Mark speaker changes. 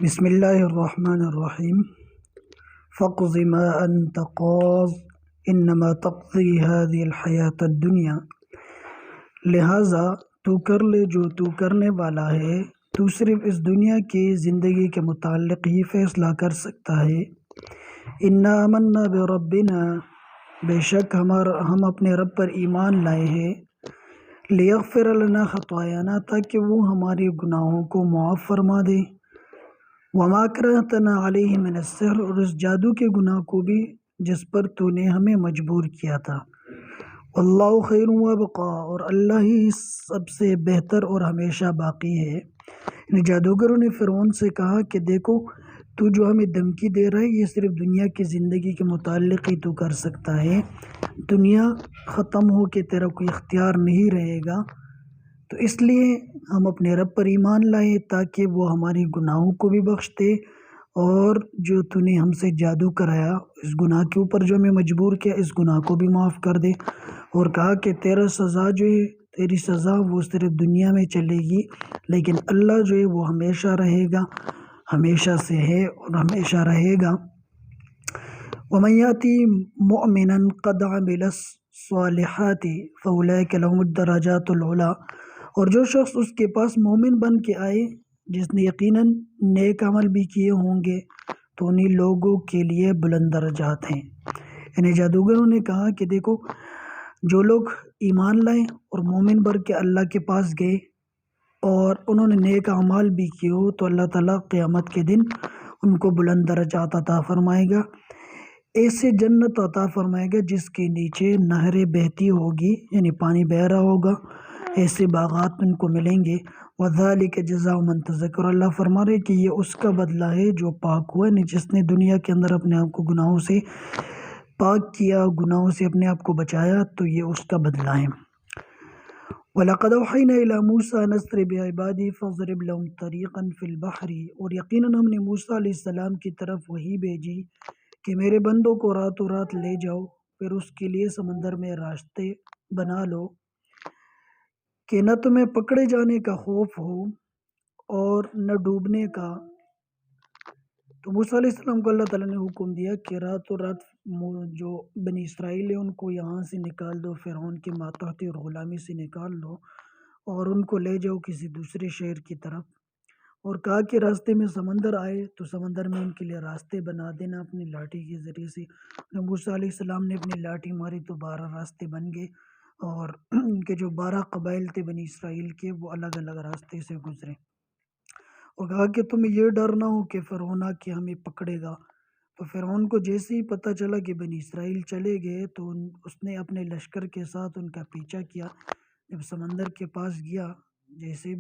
Speaker 1: بسم اللہ الرحمن الرحیم فاقض ما انت قاض انما تقضی هذه الحیات الدنیا، لہٰذا تو کر لے جو تو کرنے والا ہے، تو صرف اس دنیا کی زندگی کے متعلق ہی فیصلہ کر سکتا ہے۔ انا آمنا بربنا، بے شک ہم اپنے رب پر ایمان لائے ہیں، لیغفر لنا خطایانا، تاکہ وہ ہمارے گناہوں کو معاف فرما دے، وما کرہتنا علیہ من السحر، اور اس جادو کے گناہ کو بھی جس پر تو نے ہمیں مجبور کیا تھا، واللہ خیر وابقا، اور اللہ ہی سب سے بہتر اور ہمیشہ باقی ہے۔ ان جادوگروں نے فرعون سے کہا کہ دیکھو، تو جو ہمیں دھمکی دے رہا ہے یہ صرف دنیا کی زندگی کے متعلق ہی تو کر سکتا ہے، دنیا ختم ہو کے تیرا کوئی اختیار نہیں رہے گا، تو اس لیے ہم اپنے رب پر ایمان لائے تاکہ وہ ہمارے گناہوں کو بھی بخش دے، اور جو تو نے ہم سے جادو کرایا، اس گناہ کے اوپر جو ہمیں مجبور کیا، اس گناہ کو بھی معاف کر دے، اور کہا کہ تیرا سزا جو ہے، تیری سزا وہ صرف دنیا میں چلے گی، لیکن اللہ جو ہے وہ ہمیشہ رہے گا، ہمیشہ سے ہے اور ہمیشہ رہے گا۔ وَمَن يَأْتِ مُؤْمِنًا قَدْ عَمِلَ الصَّالِحَاتِ فَأُولَٰئِكَ لَهُمُ الدَّرَجَاتُ الْعُلَىٰ، اور جو شخص اس کے پاس مومن بن کے آئے جس نے یقیناً نیک عمل بھی کیے ہوں گے، تو انہیں لوگوں کے لیے بلند درجات ہیں۔ انہیں جادوگروں نے کہا کہ دیکھو، جو لوگ ایمان لائیں اور مومن بن کے اللہ کے پاس گئے اور انہوں نے نیک اعمال بھی کیے ہو، تو اللہ تعالیٰ قیامت کے دن ان کو بلند درجات عطا فرمائے گا، ایسے جنت عطا فرمائے گا جس کے نیچے نہریں بہتی ہوگی، یعنی پانی بہہ رہا ہوگا، ایسے باغات ان کو ملیں گے۔ وَذَلِكَ جَزَاءُ مَن تَزَكَّرَ، اللہ فرما رہے کہ یہ اس کا بدلہ ہے جو پاک ہوا، یعنی جس نے دنیا کے اندر اپنے آپ کو گناہوں سے پاک کیا، گناہوں سے اپنے آپ کو بچایا، تو یہ اس کا بدلہ ہے۔ وَلَقَدْ أَوْحَيْنَا إِلَىٰ مُوسَىٰ أَنْ أَسْرِ بِعِبَادِي فَاضْرِبْ لَهُمْ طَرِيقًا فِي الْبَحْرِ، اور یقیناً ہم نے موسیٰ علیہ السلام کی طرف وحی بھیجی کہ میرے بندوں کو راتوں رات لے جاؤ، پھر اس کے لیے سمندر میں راستے بنا لو کہ نہ تمہیں پکڑے جانے کا خوف ہو اور نہ ڈوبنے کا۔ تو موسیٰ علیہ السلام کو اللہ تعالیٰ نے حکم دیا کہ راتوں رات جو بنی اسرائیل ہے ان کو یہاں سے نکال دو، فرعون کے ماتحتی اور غلامی سے نکال دو، اور ان کو لے جاؤ کسی دوسرے شہر کی طرف، اور کہا کہ راستے میں سمندر آئے تو سمندر میں ان کے لیے راستے بنا دینا اپنی لاٹھی کے ذریعے سے۔ موسیٰ علیہ السلام نے اپنی لاٹھی ماری تو 12 راستے بن گئے، اور ان کے جو 12 قبائل تھے بنی اسرائیل کے، وہ الگ الگ راستے سے گزرے، اور کہا کہ تمہیں یہ ڈر نہ ہو کہ فرعون آ کے ہمیں پکڑے گا۔ تو فرعون کو جیسے ہی پتہ چلا کہ بنی اسرائیل چلے گئے، تو اس نے اپنے لشکر کے ساتھ ان کا پیچھا کیا، جب سمندر کے پاس گیا، جیسے